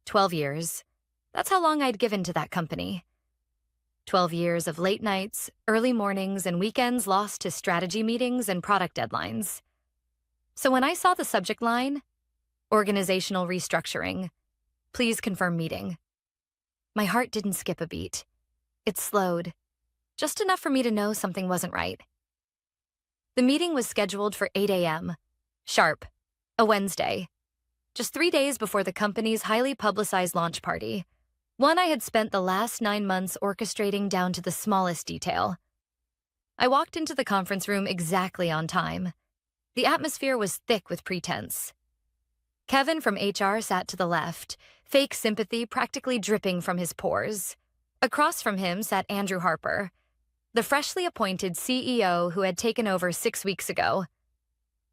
12 years. That's how long I'd given to that company. 12 years of late nights, early mornings, and weekends lost to strategy meetings and product deadlines. So when I saw the subject line, organizational restructuring, please confirm meeting, my heart didn't skip a beat. It slowed, just enough for me to know something wasn't right. The meeting was scheduled for 8 a.m., sharp, a Wednesday, just 3 days before the company's highly publicized launch party, one I had spent the last 9 months orchestrating down to the smallest detail. I walked into the conference room exactly on time. The atmosphere was thick with pretense. Kevin from HR sat to the left, fake sympathy practically dripping from his pores. Across from him sat Andrew Harper, the freshly appointed CEO who had taken over 6 weeks ago.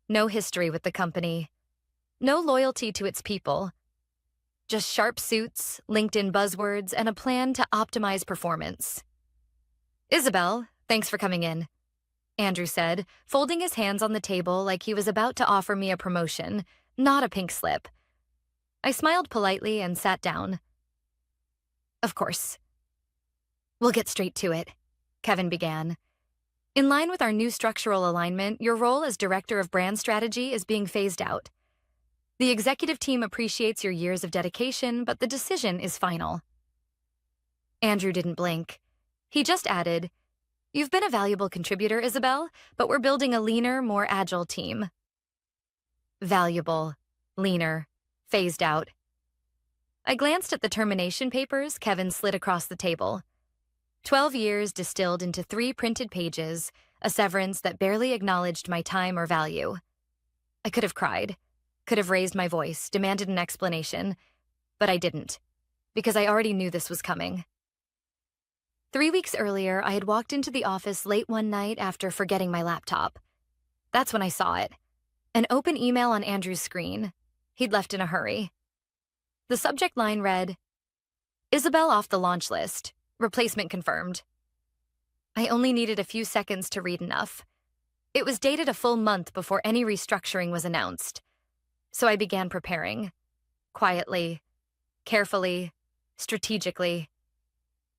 No history with the company. No loyalty to its people. Just sharp suits, LinkedIn buzzwords, and a plan to optimize performance. "Isabel, thanks for coming in," Andrew said, folding his hands on the table like he was about to offer me a promotion, not a pink slip. I smiled politely and sat down. "Of course." "We'll get straight to it," Kevin began. "In line with our new structural alignment, your role as Director of Brand Strategy is being phased out. The executive team appreciates your years of dedication, but the decision is final." Andrew didn't blink. He just added, "You've been a valuable contributor, Isabel, but we're building a leaner, more agile team." Valuable, leaner, phased out. I glanced at the termination papers Kevin slid across the table. 12 years distilled into 3 printed pages, a severance that barely acknowledged my time or value. I could have cried, could have raised my voice, demanded an explanation, but I didn't, because I already knew this was coming. 3 weeks earlier, I had walked into the office late one night after forgetting my laptop. That's when I saw it. An open email on Andrew's screen. He'd left in a hurry. The subject line read, "Isabel off the launch list. Replacement confirmed." I only needed a few seconds to read enough. It was dated a full month before any restructuring was announced. So I began preparing. Quietly, carefully, strategically.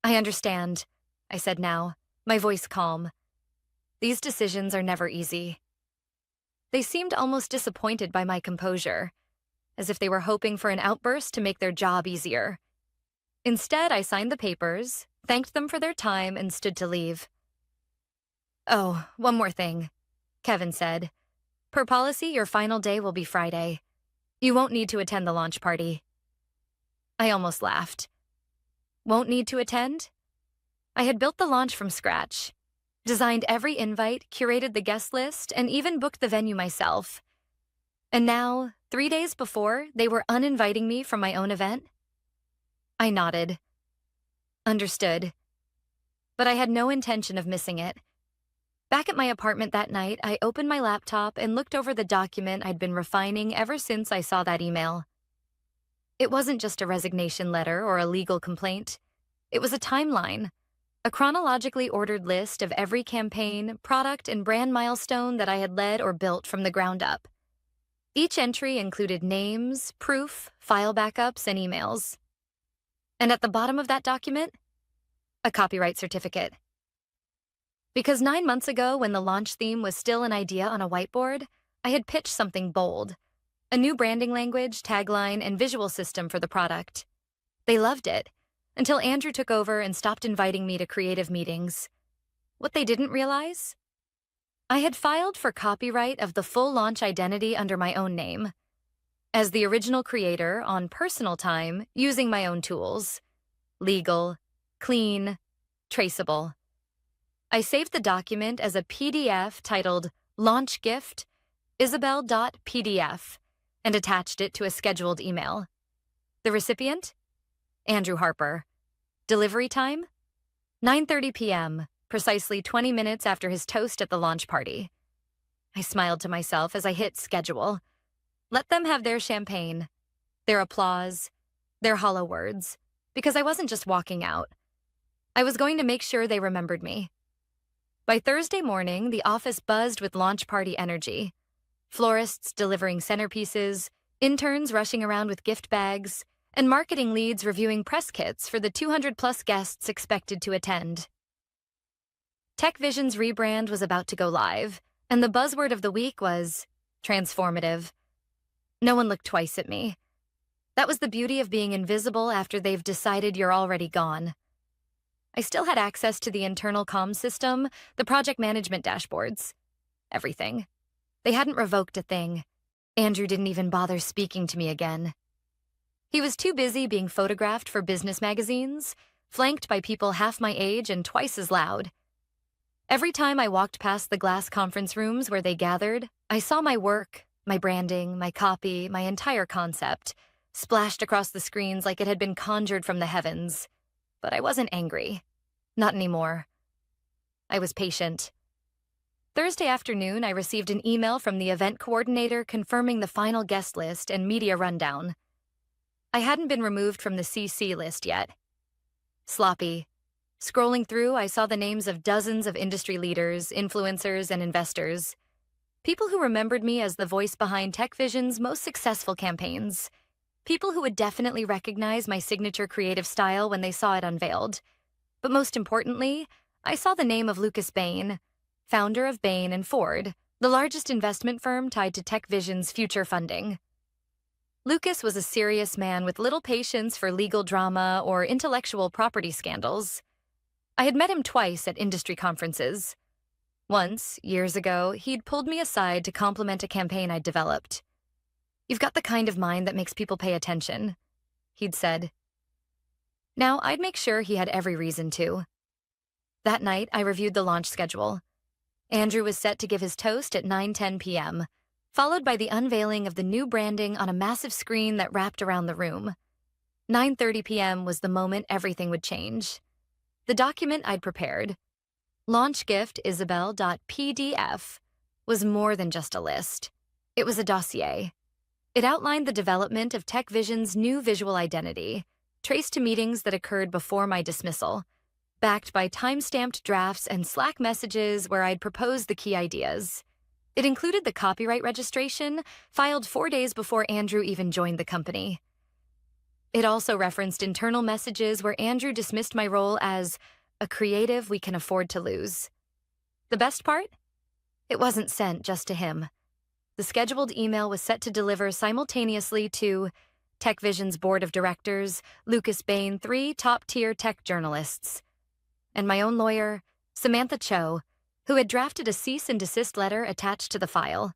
"I understand," I said now, my voice calm. "These decisions are never easy." They seemed almost disappointed by my composure, as if they were hoping for an outburst to make their job easier. Instead, I signed the papers, thanked them for their time, and stood to leave. "Oh, one more thing," Kevin said. "Per policy, your final day will be Friday. You won't need to attend the launch party." I almost laughed. Won't need to attend? I had built the launch from scratch, designed every invite, curated the guest list, and even booked the venue myself. And now, 3 days before, they were uninviting me from my own event? I nodded. Understood. But I had no intention of missing it. Back at my apartment that night, I opened my laptop and looked over the document I'd been refining ever since I saw that email. It wasn't just a resignation letter or a legal complaint. It was a timeline, a chronologically ordered list of every campaign, product, and brand milestone that I had led or built from the ground up. Each entry included names, proof, file backups, and emails. And at the bottom of that document, a copyright certificate. Because 9 months ago, when the launch theme was still an idea on a whiteboard, I had pitched something bold, a new branding language, tagline, and visual system for the product. They loved it, until Andrew took over and stopped inviting me to creative meetings. What they didn't realize? I had filed for copyright of the full launch identity under my own name, as the original creator on personal time using my own tools. Legal, clean, traceable. I saved the document as a PDF titled Launch Gift, Isabel.pdf, and attached it to a scheduled email. The recipient? Andrew Harper. Delivery time? 9:30 p.m., precisely 20 minutes after his toast at the launch party. I smiled to myself as I hit schedule. Let them have their champagne, their applause, their hollow words, because I wasn't just walking out. I was going to make sure they remembered me. By Thursday morning, the office buzzed with launch party energy. Florists delivering centerpieces, interns rushing around with gift bags, and marketing leads reviewing press kits for the 200-plus guests expected to attend. TechVision's rebrand was about to go live, and the buzzword of the week was transformative. No one looked twice at me. That was the beauty of being invisible after they've decided you're already gone. I still had access to the internal comm system, the project management dashboards. Everything. They hadn't revoked a thing. Andrew didn't even bother speaking to me again. He was too busy being photographed for business magazines, flanked by people half my age and twice as loud. Every time I walked past the glass conference rooms where they gathered, I saw my work, my branding, my copy, my entire concept, splashed across the screens like it had been conjured from the heavens. But I wasn't angry. Not anymore. I was patient. Thursday afternoon, I received an email from the event coordinator confirming the final guest list and media rundown. I hadn't been removed from the CC list yet. Sloppy. Scrolling through, I saw the names of dozens of industry leaders, influencers, and investors. People who remembered me as the voice behind TechVision's most successful campaigns. People who would definitely recognize my signature creative style when they saw it unveiled. But most importantly, I saw the name of Lucas Bain, founder of Bain & Ford, the largest investment firm tied to TechVision's future funding. Lucas was a serious man with little patience for legal drama or intellectual property scandals. I had met him twice at industry conferences. Once, years ago, he'd pulled me aside to compliment a campaign I'd developed. "You've got the kind of mind that makes people pay attention," he'd said. Now, I'd make sure he had every reason to. That night, I reviewed the launch schedule. Andrew was set to give his toast at 9:10 p.m., followed by the unveiling of the new branding on a massive screen that wrapped around the room. 9:30 p.m. was the moment everything would change. The document I'd prepared, launchgiftisabel.pdf, was more than just a list. It was a dossier. It outlined the development of TechVision's new visual identity, traced to meetings that occurred before my dismissal, backed by time-stamped drafts and Slack messages where I'd proposed the key ideas. It included the copyright registration, filed 4 days before Andrew even joined the company. It also referenced internal messages where Andrew dismissed my role as a creative we can afford to lose. The best part? It wasn't sent just to him. The scheduled email was set to deliver simultaneously to TechVision's board of directors, Lucas Bain, 3 top-tier tech journalists, and my own lawyer, Samantha Cho, who had drafted a cease and desist letter attached to the file.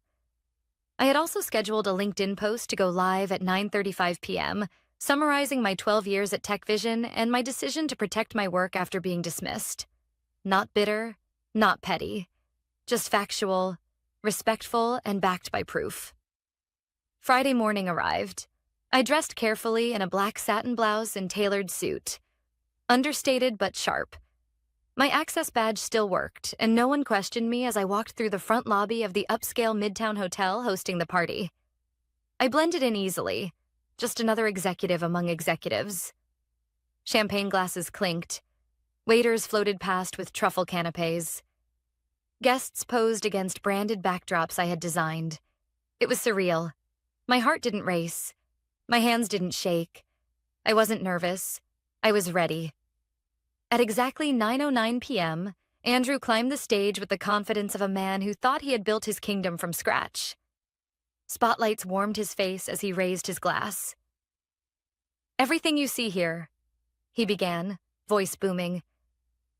I had also scheduled a LinkedIn post to go live at 9:35 p.m., summarizing my 12 years at TechVision and my decision to protect my work after being dismissed. Not bitter, not petty, just factual, respectful, and backed by proof. Friday morning arrived. I dressed carefully in a black satin blouse and tailored suit. Understated but sharp. My access badge still worked, and no one questioned me as I walked through the front lobby of the upscale Midtown hotel hosting the party. I blended in easily, just another executive among executives. Champagne glasses clinked. Waiters floated past with truffle canapes. Guests posed against branded backdrops I had designed. It was surreal. My heart didn't race. My hands didn't shake. I wasn't nervous. I was ready. At exactly 9:09 p.m., Andrew climbed the stage with the confidence of a man who thought he had built his kingdom from scratch. Spotlights warmed his face as he raised his glass. "Everything you see here," he began, voice booming,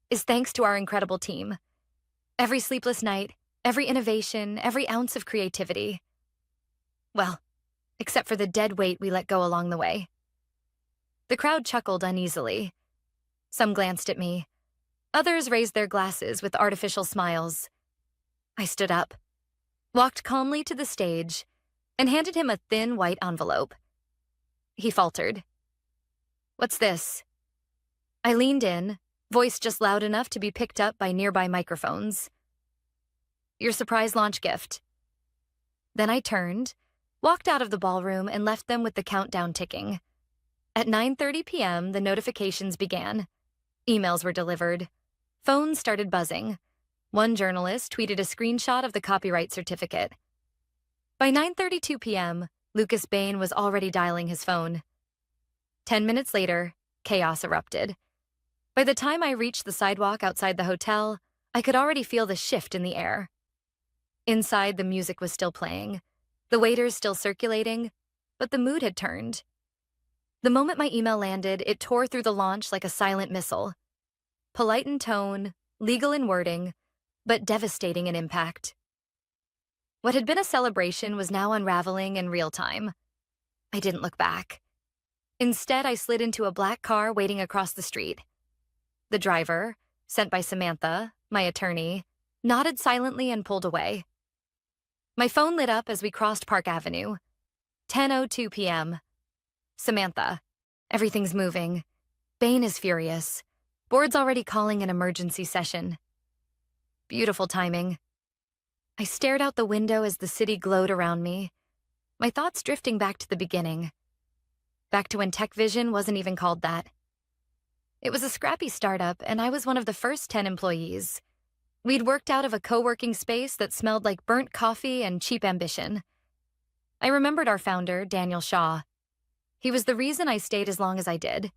"is thanks to our incredible team. Every sleepless night, every innovation, every ounce of creativity. Well, except for the dead weight we let go along the way." The crowd chuckled uneasily. Some glanced at me. Others raised their glasses with artificial smiles. I stood up, walked calmly to the stage, and handed him a thin white envelope. He faltered. "What's this?" I leaned in, voice just loud enough to be picked up by nearby microphones. "Your surprise launch gift." Then I turned, walked out of the ballroom, and left them with the countdown ticking. At 9:30 p.m., the notifications began. Emails were delivered. Phones started buzzing. One journalist tweeted a screenshot of the copyright certificate. By 9:32 p.m., Lucas Bain was already dialing his phone. 10 minutes later, chaos erupted. By the time I reached the sidewalk outside the hotel, I could already feel the shift in the air. Inside, the music was still playing, the waiters still circulating, but the mood had turned. The moment my email landed, it tore through the launch like a silent missile. Polite in tone, legal in wording, but devastating in impact. What had been a celebration was now unraveling in real time. I didn't look back. Instead, I slid into a black car waiting across the street. The driver, sent by Samantha, my attorney, nodded silently and pulled away. My phone lit up as we crossed Park Avenue. 10:02 p.m. Samantha. Everything's moving. Bain is furious. Board's already calling an emergency session. Beautiful timing. I stared out the window as the city glowed around me, my thoughts drifting back to the beginning. Back to when TechVision wasn't even called that. It was a scrappy startup, and I was one of the first 10 employees. We'd worked out of a co-working space that smelled like burnt coffee and cheap ambition. I remembered our founder, Daniel Shaw. He was the reason I stayed as long as I did.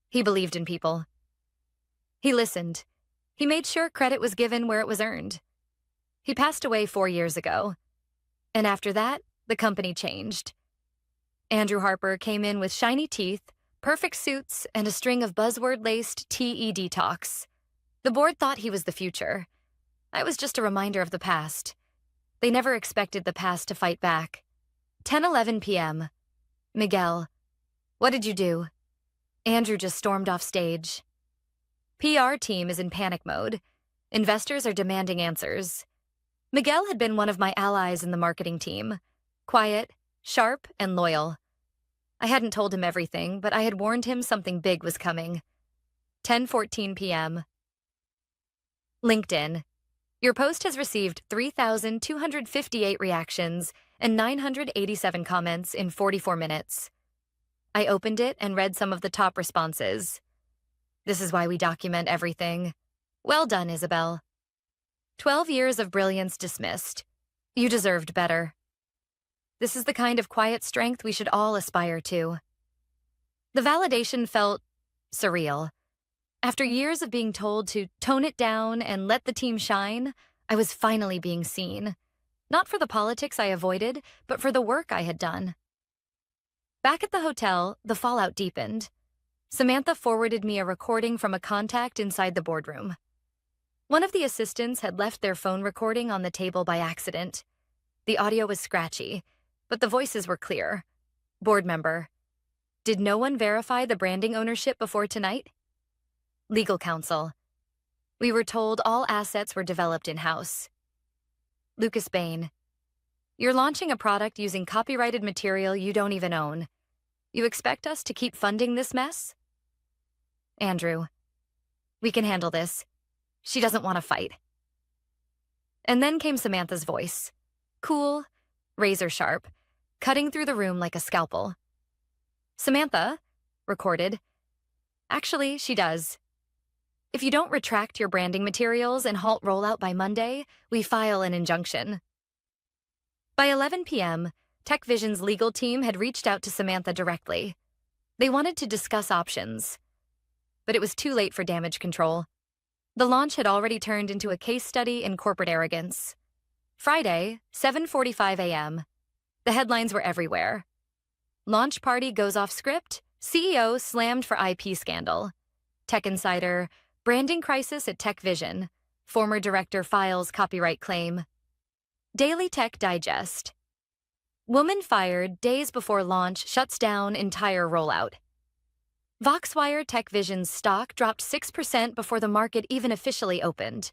He believed in people. He listened. He made sure credit was given where it was earned. He passed away 4 years ago. And after that, the company changed. Andrew Harper came in with shiny teeth, perfect suits, and a string of buzzword-laced TED talks. The board thought he was the future. I was just a reminder of the past. They never expected the past to fight back. 10:11 p.m. Miguel. What did you do? Andrew just stormed off stage. PR team is in panic mode. Investors are demanding answers. Miguel had been one of my allies in the marketing team. Quiet, sharp, and loyal. I hadn't told him everything, but I had warned him something big was coming. 10:14 p.m. LinkedIn. Your post has received 3,258 reactions and 987 comments in 44 minutes. I opened it and read some of the top responses. This is why we document everything. Well done, Isabel. 12 years of brilliance dismissed. You deserved better. This is the kind of quiet strength we should all aspire to. The validation felt surreal. After years of being told to tone it down and let the team shine, I was finally being seen. Not for the politics I avoided, but for the work I had done. Back at the hotel, the fallout deepened. Samantha forwarded me a recording from a contact inside the boardroom. One of the assistants had left their phone recording on the table by accident. The audio was scratchy, but the voices were clear. Board member. Did no one verify the branding ownership before tonight? Legal counsel. We were told all assets were developed in-house. Lucas Bain. You're launching a product using copyrighted material you don't even own. You expect us to keep funding this mess? Andrew. We can handle this. She doesn't want to fight. And then came Samantha's voice. Cool, razor sharp, cutting through the room like a scalpel. Samantha, recorded. Actually, she does. If you don't retract your branding materials and halt rollout by Monday, we file an injunction. By 11 p.m., TechVision's legal team had reached out to Samantha directly. They wanted to discuss options. But it was too late for damage control. The launch had already turned into a case study in corporate arrogance. Friday, 7:45 a.m. The headlines were everywhere. Launch party goes off script, CEO slammed for IP scandal. Tech Insider, branding crisis at TechVision. Former director files copyright claim. Daily Tech Digest. Woman fired days before launch shuts down entire rollout. Voxwire TechVision's stock dropped 6% before the market even officially opened.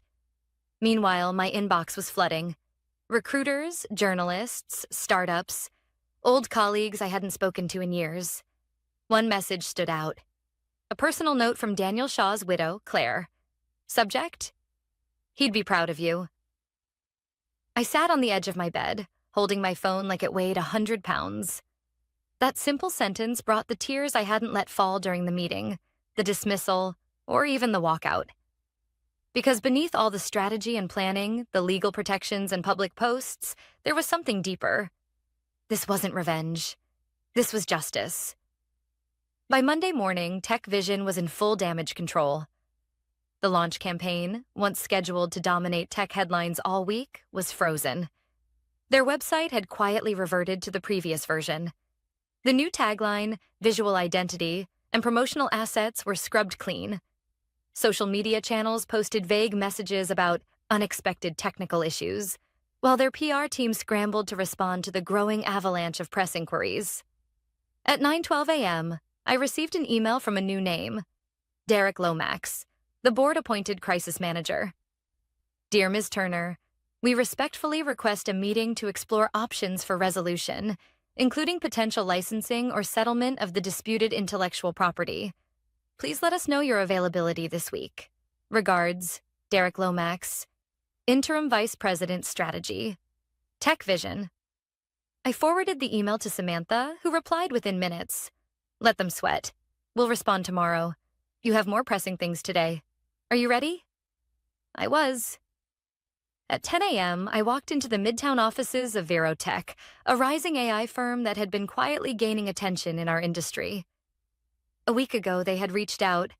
Meanwhile, my inbox was flooding. Recruiters, journalists, startups, old colleagues I hadn't spoken to in years. One message stood out. A personal note from Daniel Shaw's widow, Claire. Subject? He'd be proud of you. I sat on the edge of my bed, holding my phone like it weighed 100 pounds. That simple sentence brought the tears I hadn't let fall during the meeting, the dismissal, or even the walkout. Because beneath all the strategy and planning, the legal protections and public posts, there was something deeper. This wasn't revenge. This was justice. By Monday morning, Tech Vision was in full damage control. The launch campaign, once scheduled to dominate tech headlines all week, was frozen. Their website had quietly reverted to the previous version. The new tagline, visual identity, and promotional assets were scrubbed clean. Social media channels posted vague messages about unexpected technical issues, while their PR team scrambled to respond to the growing avalanche of press inquiries. At 9:12 a.m., I received an email from a new name, Derek Lomax, the board-appointed crisis manager. Dear Ms. Turner, we respectfully request a meeting to explore options for resolution, including potential licensing or settlement of the disputed intellectual property. Please let us know your availability this week. Regards, Derek Lomax, Interim Vice President Strategy, Tech Vision. I forwarded the email to Samantha, who replied within minutes. Let them sweat. We'll respond tomorrow. You have more pressing things today. Are you ready? I was. At 10 a.m., I walked into the Midtown offices of Virotech, a rising AI firm that had been quietly gaining attention in our industry. A week ago, they had reached out,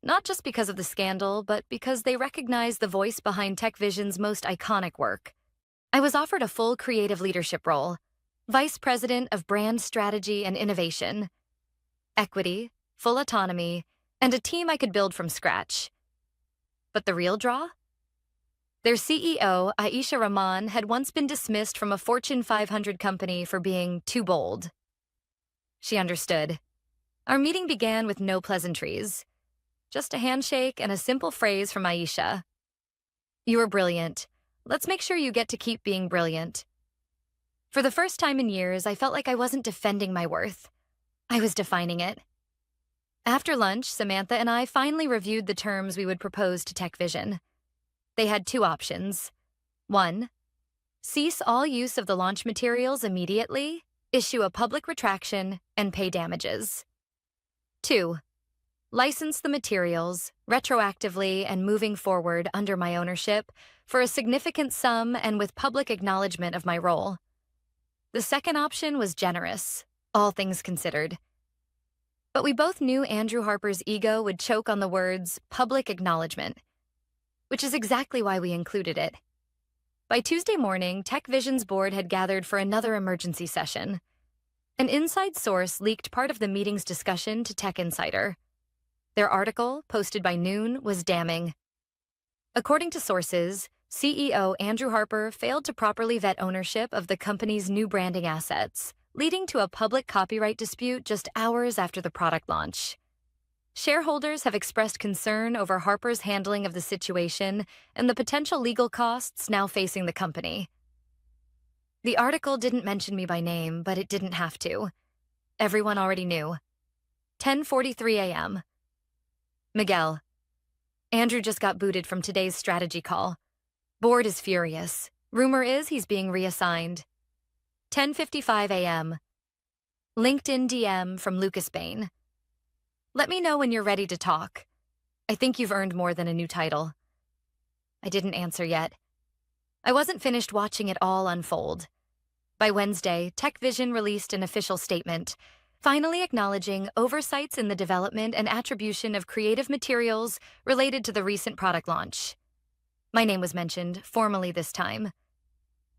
not just because of the scandal, but because they recognized the voice behind Tech Vision's most iconic work. I was offered a full creative leadership role, Vice President of Brand Strategy and Innovation, equity, full autonomy, and a team I could build from scratch. But the real draw? Their CEO, Aisha Rahman, had once been dismissed from a Fortune 500 company for being too bold. She understood. Our meeting began with no pleasantries, just a handshake and a simple phrase from Aisha. You are brilliant. Let's make sure you get to keep being brilliant. For the first time in years, I felt like I wasn't defending my worth. I was defining it. After lunch, Samantha and I finally reviewed the terms we would propose to Tech Vision. They had two options. 1. Cease all use of the launch materials immediately, issue a public retraction, and pay damages. 2. License the materials, retroactively and moving forward under my ownership, for a significant sum and with public acknowledgement of my role. The second option was generous, all things considered. But we both knew Andrew Harper's ego would choke on the words public acknowledgement, which is exactly why we included it. By Tuesday morning, Tech Vision's board had gathered for another emergency session. An inside source leaked part of the meeting's discussion to Tech Insider. Their article, posted by noon, was damning. According to sources, CEO Andrew Harper failed to properly vet ownership of the company's new branding assets, leading to a public copyright dispute just hours after the product launch. Shareholders have expressed concern over Harper's handling of the situation and the potential legal costs now facing the company. The article didn't mention me by name, but it didn't have to. Everyone already knew. 10:43 a.m. Miguel. Andrew just got booted from today's strategy call. Board is furious. Rumor is he's being reassigned. 10:55 a.m. LinkedIn DM from Lucas Bain. Let me know when you're ready to talk. I think you've earned more than a new title. I didn't answer yet. I wasn't finished watching it all unfold. By Wednesday, Tech Vision released an official statement, finally acknowledging oversights in the development and attribution of creative materials related to the recent product launch. My name was mentioned, formally this time.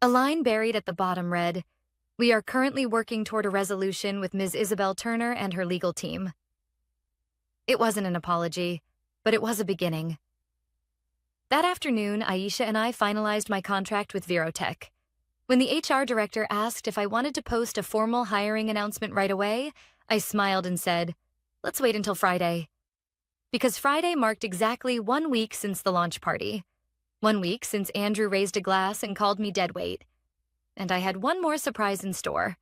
A line buried at the bottom read, "We are currently working toward a resolution with Ms. Isabel Turner and her legal team." It wasn't an apology, but it was a beginning. That afternoon, Aisha and I finalized my contract with Virotech. When the HR director asked if I wanted to post a formal hiring announcement right away, I smiled and said, let's wait until Friday. Because Friday marked exactly 1 week since the launch party. 1 week since Andrew raised a glass and called me deadweight. And I had one more surprise in store.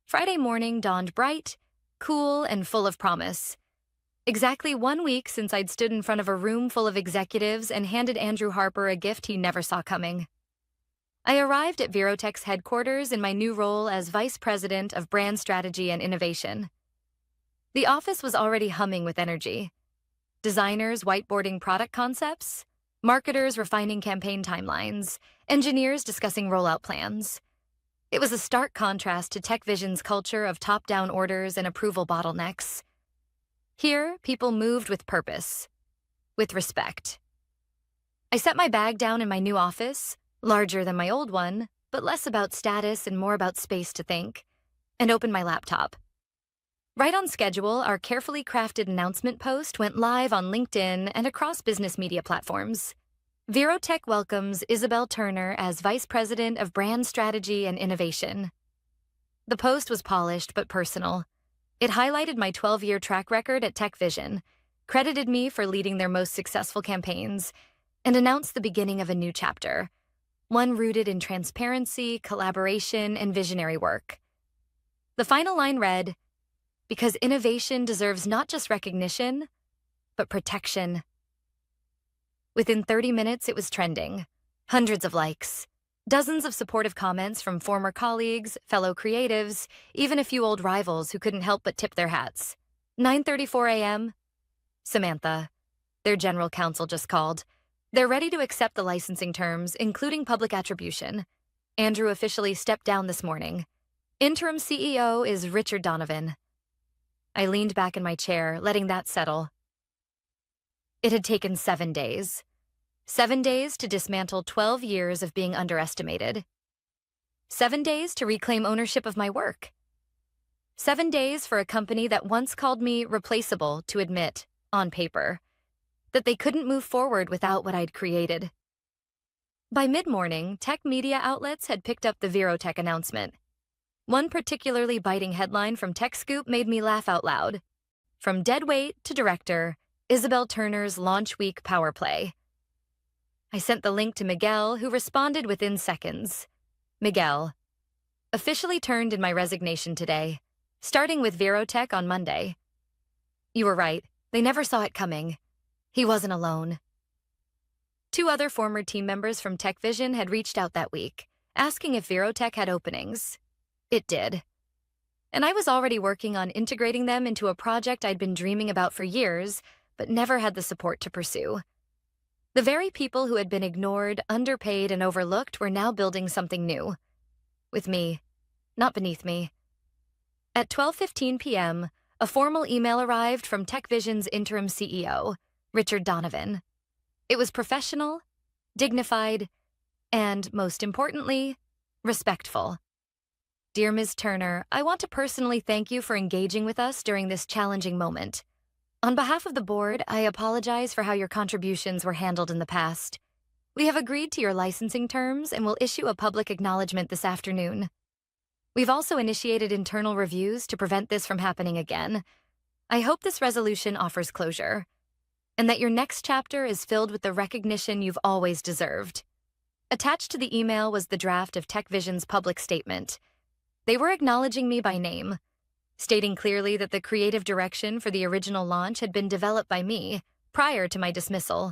Friday morning dawned bright, cool, and full of promise. Exactly 1 week since I'd stood in front of a room full of executives and handed Andrew Harper a gift he never saw coming. I arrived at Virotech's headquarters in my new role as Vice President of Brand Strategy and Innovation. The office was already humming with energy. Designers whiteboarding product concepts, marketers refining campaign timelines, engineers discussing rollout plans. It was a stark contrast to TechVision's culture of top-down orders and approval bottlenecks. Here, people moved with purpose, with respect. I set my bag down in my new office, larger than my old one, but less about status and more about space to think, and opened my laptop. Right on schedule, our carefully crafted announcement post went live on LinkedIn and across business media platforms. Virotech welcomes Isabel Turner as Vice President of Brand Strategy and Innovation. The post was polished but personal. It highlighted my 12-year track record at TechVision, credited me for leading their most successful campaigns, and announced the beginning of a new chapter, one rooted in transparency, collaboration, and visionary work. The final line read, "Because innovation deserves not just recognition, but protection." Within 30 minutes, it was trending. Hundreds of likes. Dozens of supportive comments from former colleagues, fellow creatives, even a few old rivals who couldn't help but tip their hats. 9:34 a.m. Samantha, their general counsel, just called. They're ready to accept the licensing terms, including public attribution. Andrew officially stepped down this morning. Interim CEO is Richard Donovan. I leaned back in my chair, letting that settle. It had taken 7 days. 7 days to dismantle 12 years of being underestimated. 7 days to reclaim ownership of my work. 7 days for a company that once called me replaceable to admit, on paper, that they couldn't move forward without what I'd created. By mid-morning, tech media outlets had picked up the Virotech announcement. One particularly biting headline from TechScoop made me laugh out loud. From deadweight to director, Isabel Turner's launch week power play. I sent the link to Miguel, who responded within seconds. Miguel. Officially turned in my resignation today, starting with Virotech on Monday. You were right, they never saw it coming. He wasn't alone. 2 other former team members from TechVision had reached out that week, asking if Virotech had openings. It did. And I was already working on integrating them into a project I'd been dreaming about for years, but never had the support to pursue. The very people who had been ignored, underpaid, and overlooked were now building something new. With me, not beneath me. At 12:15 p.m., a formal email arrived from TechVision's interim CEO, Richard Donovan. It was professional, dignified, and, most importantly, respectful. Dear Ms. Turner, I want to personally thank you for engaging with us during this challenging moment. On behalf of the board, I apologize for how your contributions were handled in the past. We have agreed to your licensing terms and will issue a public acknowledgement this afternoon. We've also initiated internal reviews to prevent this from happening again. I hope this resolution offers closure, and that your next chapter is filled with the recognition you've always deserved. Attached to the email was the draft of TechVision's public statement. They were acknowledging me by name, stating clearly that the creative direction for the original launch had been developed by me prior to my dismissal,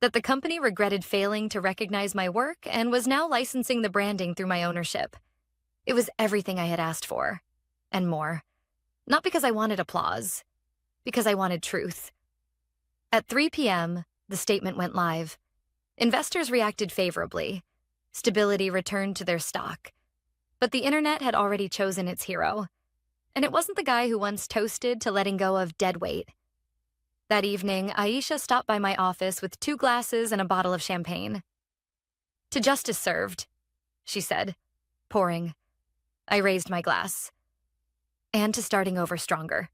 that the company regretted failing to recognize my work and was now licensing the branding through my ownership. It was everything I had asked for, and more. Not because I wanted applause, because I wanted truth. At 3 p.m., the statement went live. Investors reacted favorably. Stability returned to their stock. But the internet had already chosen its hero. And it wasn't the guy who once toasted to letting go of deadweight. That evening, Aisha stopped by my office with 2 glasses and a bottle of champagne. "To justice served," she said, pouring. I raised my glass. "And to starting over stronger."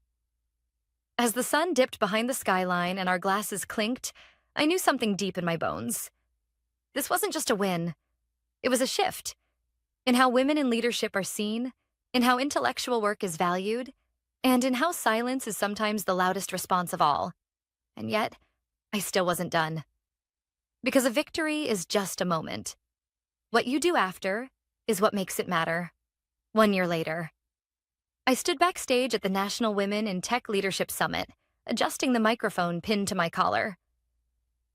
As the sun dipped behind the skyline and our glasses clinked, I knew something deep in my bones. This wasn't just a win. It was a shift in how women in leadership are seen, in how intellectual work is valued, and in how silence is sometimes the loudest response of all. And yet, I still wasn't done. Because a victory is just a moment. What you do after is what makes it matter. 1 year later, I stood backstage at the National Women in Tech Leadership Summit, adjusting the microphone pinned to my collar.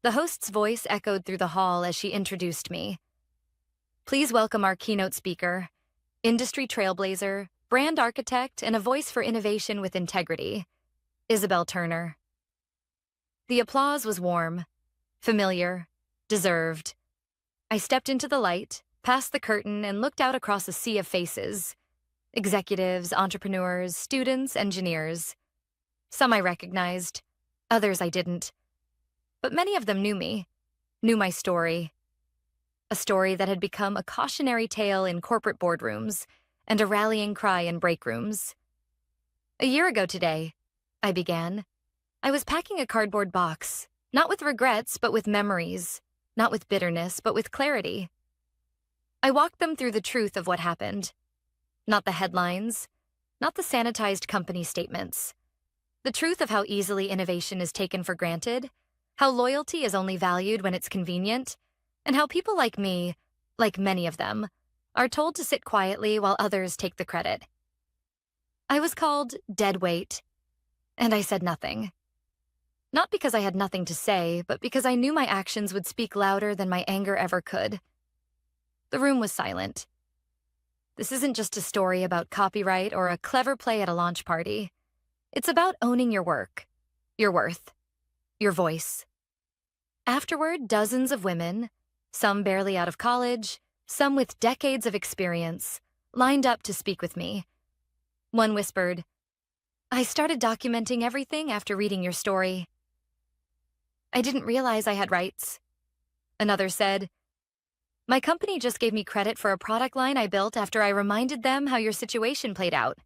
The host's voice echoed through the hall as she introduced me. Please welcome our keynote speaker, industry trailblazer, brand architect, and a voice for innovation with integrity, Isabel Turner. The applause was warm, familiar, deserved. I stepped into the light, passed the curtain, and looked out across a sea of faces: executives, entrepreneurs, students, engineers. Some I recognized, others I didn't. But many of them knew me, knew my story. A story that had become a cautionary tale in corporate boardrooms and a rallying cry in break rooms. A year ago today, I began. I was packing a cardboard box, not with regrets, but with memories, not with bitterness, but with clarity. I walked them through the truth of what happened. Not the headlines, not the sanitized company statements. The truth of how easily innovation is taken for granted, how loyalty is only valued when it's convenient, and how people like me, like many of them, are told to sit quietly while others take the credit. I was called dead weight, and I said nothing. Not because I had nothing to say, but because I knew my actions would speak louder than my anger ever could. The room was silent. This isn't just a story about copyright or a clever play at a launch party. It's about owning your work, your worth, your voice. Afterward, dozens of women, some barely out of college, some with decades of experience, lined up to speak with me. One whispered, "I started documenting everything after reading your story. I didn't realize I had rights." Another said, "My company just gave me credit for a product line I built after I reminded them how your situation played out."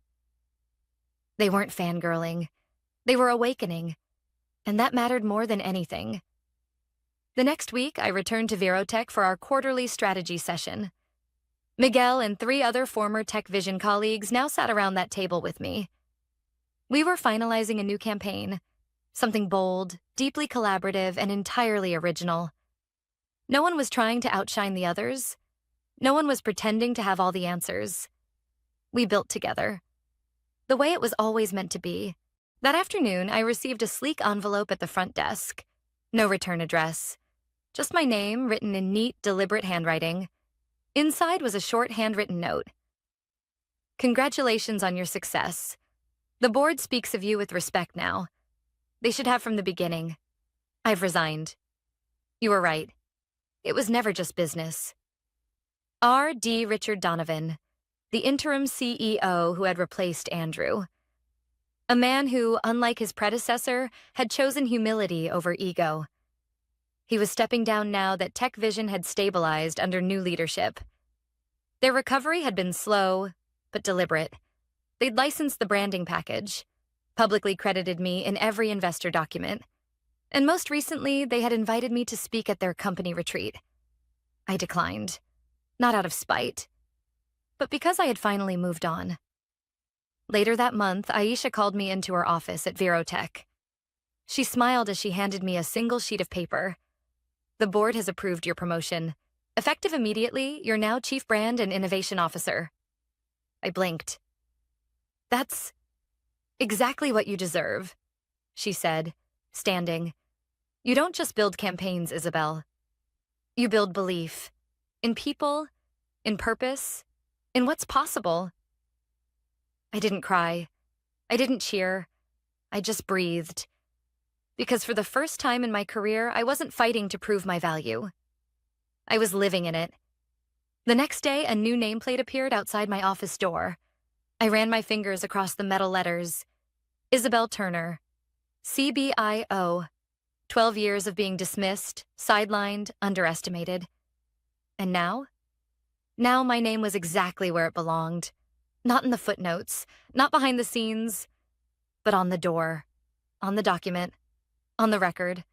They weren't fangirling. They were awakening, and that mattered more than anything. The next week, I returned to Virotech for our quarterly strategy session. Miguel and 3 other former Tech Vision colleagues now sat around that table with me. We were finalizing a new campaign, something bold, deeply collaborative, and entirely original. No one was trying to outshine the others. No one was pretending to have all the answers. We built together, the way it was always meant to be. That afternoon, I received a sleek envelope at the front desk. No return address. Just my name, written in neat, deliberate handwriting. Inside was a short handwritten note. "Congratulations on your success. The board speaks of you with respect now. They should have from the beginning. I've resigned. You were right. It was never just business." R.D. Richard Donovan, the interim CEO who had replaced Andrew. A man who, unlike his predecessor, had chosen humility over ego. He was stepping down now that Tech Vision had stabilized under new leadership. Their recovery had been slow, but deliberate. They'd licensed the branding package, publicly credited me in every investor document, and most recently, they had invited me to speak at their company retreat. I declined, not out of spite, but because I had finally moved on. Later that month, Aisha called me into her office at Virotech. She smiled as she handed me a single sheet of paper. "The board has approved your promotion. Effective immediately, you're now Chief Brand and Innovation Officer." I blinked. "That's exactly what you deserve," she said, standing. "You don't just build campaigns, Isabel. You build belief. In people, in purpose, in what's possible." I didn't cry. I didn't cheer. I just breathed. Because for the first time in my career, I wasn't fighting to prove my value. I was living in it. The next day, a new nameplate appeared outside my office door. I ran my fingers across the metal letters. Isabel Turner, CBIO. 12 years of being dismissed, sidelined, underestimated. And now? Now my name was exactly where it belonged. Not in the footnotes, not behind the scenes, but on the door, on the document, on the record,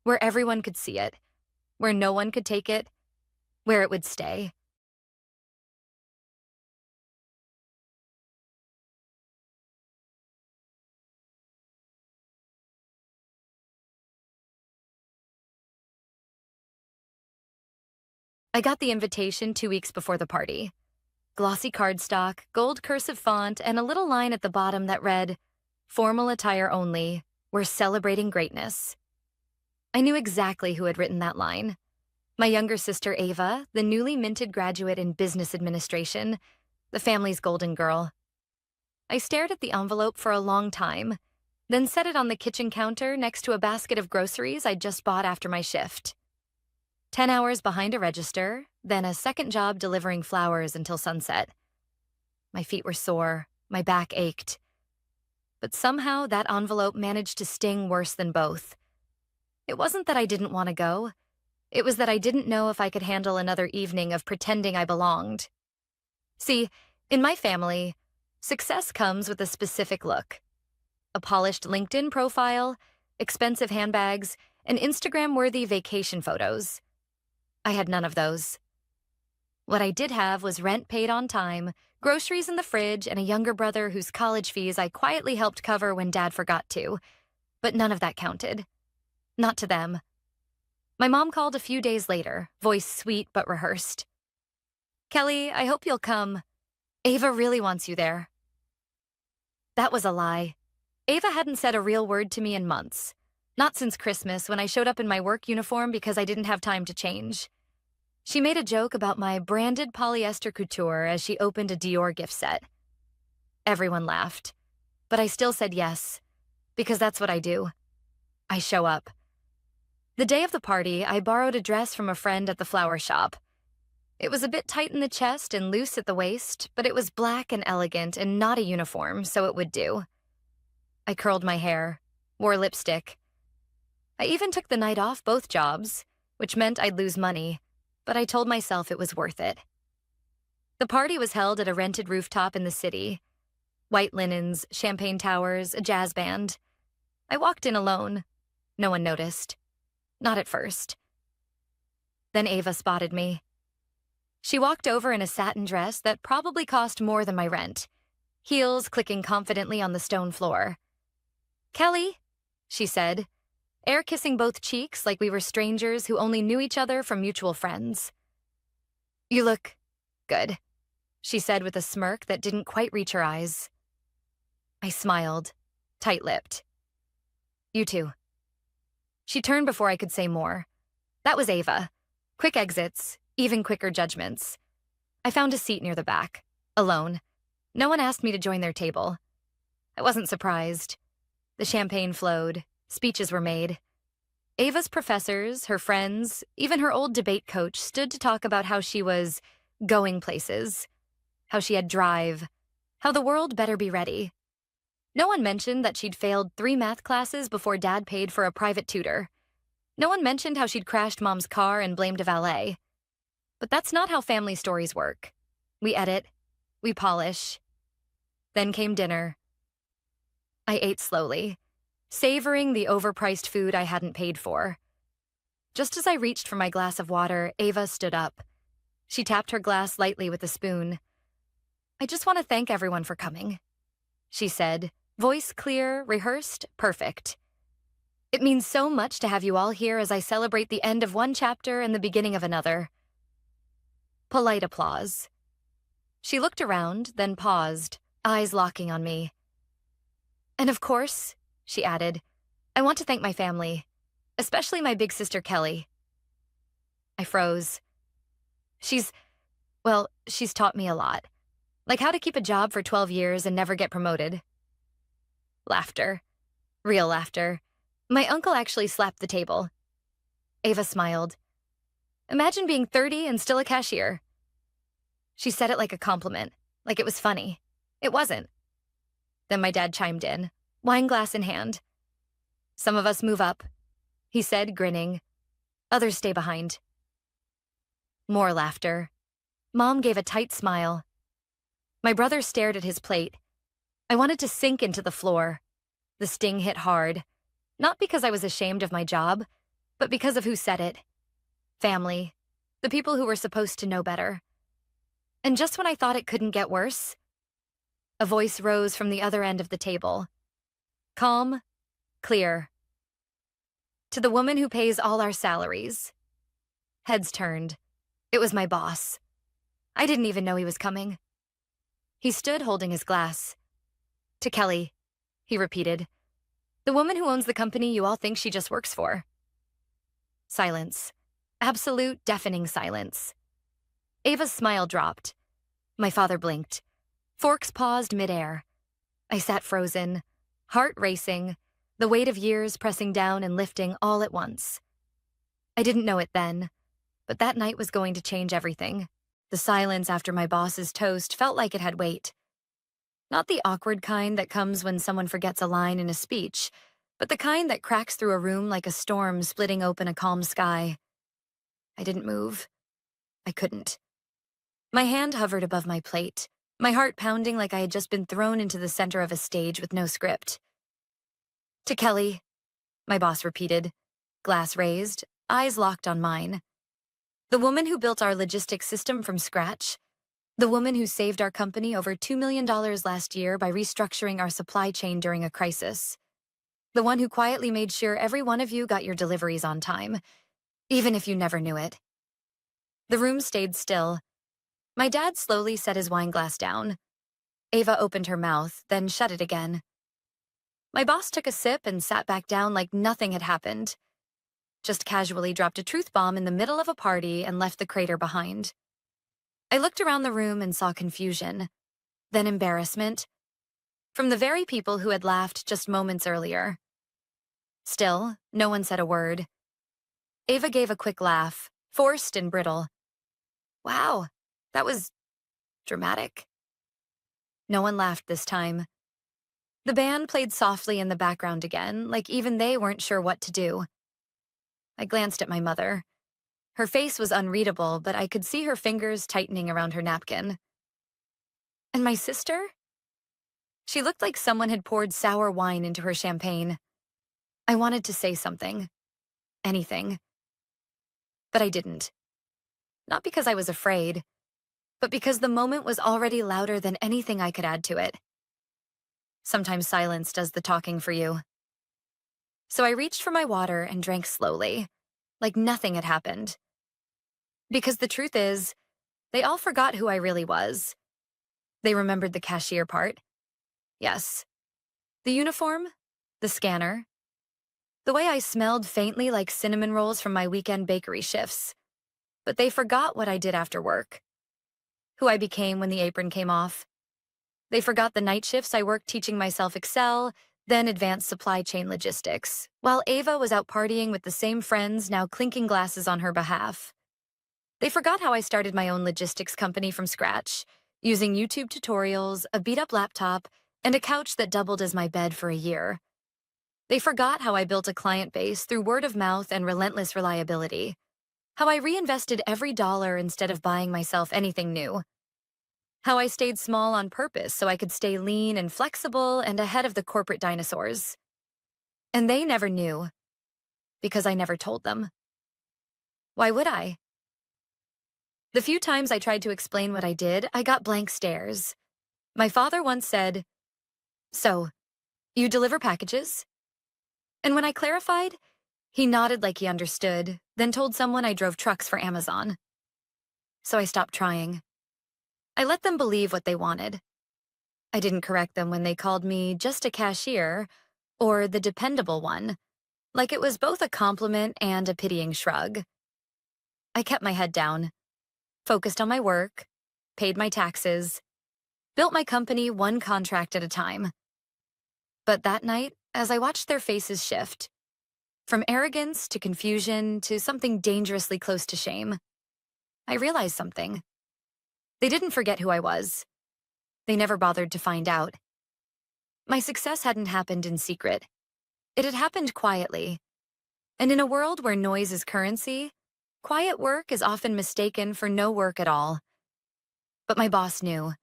where everyone could see it, where no one could take it, where it would stay. I got the invitation 2 weeks before the party. Glossy cardstock, gold cursive font, and a little line at the bottom that read, "Formal attire only. We're celebrating greatness." I knew exactly who had written that line. My younger sister, Ava, the newly minted graduate in business administration, the family's golden girl. I stared at the envelope for a long time, then set it on the kitchen counter next to a basket of groceries I'd just bought after my shift. 10 hours behind a register, then a second job delivering flowers until sunset. My feet were sore, my back ached. But somehow that envelope managed to sting worse than both. It wasn't that I didn't want to go. It was that I didn't know if I could handle another evening of pretending I belonged. See, in my family, success comes with a specific look. A polished LinkedIn profile, expensive handbags, and Instagram-worthy vacation photos. I had none of those. What I did have was rent paid on time, groceries in the fridge, and a younger brother whose college fees I quietly helped cover when Dad forgot to. But none of that counted. Not to them. My mom called a few days later, voice sweet but rehearsed. "Kelly, I hope you'll come. Ava really wants you there." That was a lie. Ava hadn't said a real word to me in months. Not since Christmas, when I showed up in my work uniform because I didn't have time to change. She made a joke about my branded polyester couture as she opened a Dior gift set. Everyone laughed, but I still said yes, because that's what I do. I show up. The day of the party, I borrowed a dress from a friend at the flower shop. It was a bit tight in the chest and loose at the waist, but it was black and elegant and not a uniform, so it would do. I curled my hair, wore lipstick. I even took the night off both jobs, which meant I'd lose money, but I told myself it was worth it. The party was held at a rented rooftop in the city. White linens, champagne towers, a jazz band. I walked in alone. No one noticed. Not at first. Then Ava spotted me. She walked over in a satin dress that probably cost more than my rent, heels clicking confidently on the stone floor. "Kelly," she said, air kissing both cheeks like we were strangers who only knew each other from mutual friends. "You look good," she said with a smirk that didn't quite reach her eyes. I smiled, tight-lipped. "You too." She turned before I could say more. That was Ava. Quick exits, even quicker judgments. I found a seat near the back, alone. No one asked me to join their table. I wasn't surprised. The champagne flowed. Speeches were made. Ava's professors, her friends, even her old debate coach stood to talk about how she was going places, how she had drive, how the world better be ready. No one mentioned that she'd failed 3 math classes before Dad paid for a private tutor. No one mentioned how she'd crashed Mom's car and blamed a valet. But that's not how family stories work. We edit, we polish. Then came dinner. I ate slowly, savoring the overpriced food I hadn't paid for. Just as I reached for my glass of water, Ava stood up. She tapped her glass lightly with a spoon. "I just want to thank everyone for coming," she said, voice clear, rehearsed, perfect. "It means so much to have you all here as I celebrate the end of one chapter and the beginning of another." Polite applause. She looked around, then paused, eyes locking on me. "And of course," she added, "I want to thank my family, especially my big sister Kelly." I froze. She's taught me a lot. Like how to keep a job for 12 years and never get promoted. Laughter. Real laughter. My uncle actually slapped the table. Ava smiled. "Imagine being 30 and still a cashier." She said it like a compliment, like it was funny. It wasn't. Then my dad chimed in, wine glass in hand. "Some of us move up," he said, grinning. "Others stay behind." More laughter. Mom gave a tight smile. My brother stared at his plate. I wanted to sink into the floor. The sting hit hard. Not because I was ashamed of my job, but because of who said it. Family. The people who were supposed to know better. And just when I thought it couldn't get worse, a voice rose from the other end of the table. Calm, clear. "To the woman who pays all our salaries." Heads turned. It was my boss. I didn't even know he was coming. He stood holding his glass. "To Kelly," he repeated. "The woman who owns the company you all think she just works for." Silence. Absolute, deafening silence. Ava's smile dropped. My father blinked. Forks paused midair. I sat frozen, heart racing, the weight of years pressing down and lifting all at once. I didn't know it then, But that night was going to change everything. The silence after my boss's toast felt like it had weight. Not the awkward kind that comes when someone forgets a line in a speech, but the kind that cracks through a room like a storm splitting open a calm sky. I didn't move. I couldn't. My hand hovered above my plate, my heart pounding like I had just been thrown into the center of a stage with no script. "To Kelly," my boss repeated, glass raised, eyes locked on mine. "The woman who built our logistics system from scratch. The woman who saved our company over $2 million last year by restructuring our supply chain during a crisis. The one who quietly made sure every one of you got your deliveries on time, even if you never knew it." The room stayed still. My dad slowly set his wine glass down. Ava opened her mouth, then shut it again. My boss took a sip and sat back down like nothing had happened. Just casually dropped a truth bomb in the middle of a party and left the crater behind. I looked around the room and saw confusion, then embarrassment, from the very people who had laughed just moments earlier. Still, no one said a word. Ava gave a quick laugh, forced and brittle. "Wow, that was dramatic." No one laughed this time. The band played softly in the background again, like even they weren't sure what to do. I glanced at my mother. Her face was unreadable, but I could see her fingers tightening around her napkin. And my sister? She looked like someone had poured sour wine into her champagne. I wanted to say something. Anything. But I didn't. Not because I was afraid, but because the moment was already louder than anything I could add to it. Sometimes silence does the talking for you. So I reached for my water and drank slowly, like nothing had happened. Because the truth is, they all forgot who I really was. They remembered the cashier part. Yes. The uniform, the scanner, the way I smelled faintly like cinnamon rolls from my weekend bakery shifts. But they forgot what I did after work, who I became when the apron came off. They forgot the night shifts I worked teaching myself Excel, then advanced supply chain logistics, while Ava was out partying with the same friends now clinking glasses on her behalf. They forgot how I started my own logistics company from scratch, using YouTube tutorials, a beat-up laptop, and a couch that doubled as my bed for a year. They forgot how I built a client base through word of mouth and relentless reliability, how I reinvested every dollar instead of buying myself anything new, how I stayed small on purpose so I could stay lean and flexible and ahead of the corporate dinosaurs. And they never knew, because I never told them. Why would I? The few times I tried to explain what I did, I got blank stares. My father once said, "So, you deliver packages?" And when I clarified, he nodded like he understood, then told someone I drove trucks for Amazon. So I stopped trying. I let them believe what they wanted. I didn't correct them when they called me just a cashier or the dependable one, like it was both a compliment and a pitying shrug. I kept my head down, focused on my work, paid my taxes, built my company one contract at a time. But that night, as I watched their faces shift, from arrogance to confusion to something dangerously close to shame, I realized something. They didn't forget who I was. They never bothered to find out. My success hadn't happened in secret. It had happened quietly. And in a world where noise is currency, quiet work is often mistaken for no work at all. But my boss knew,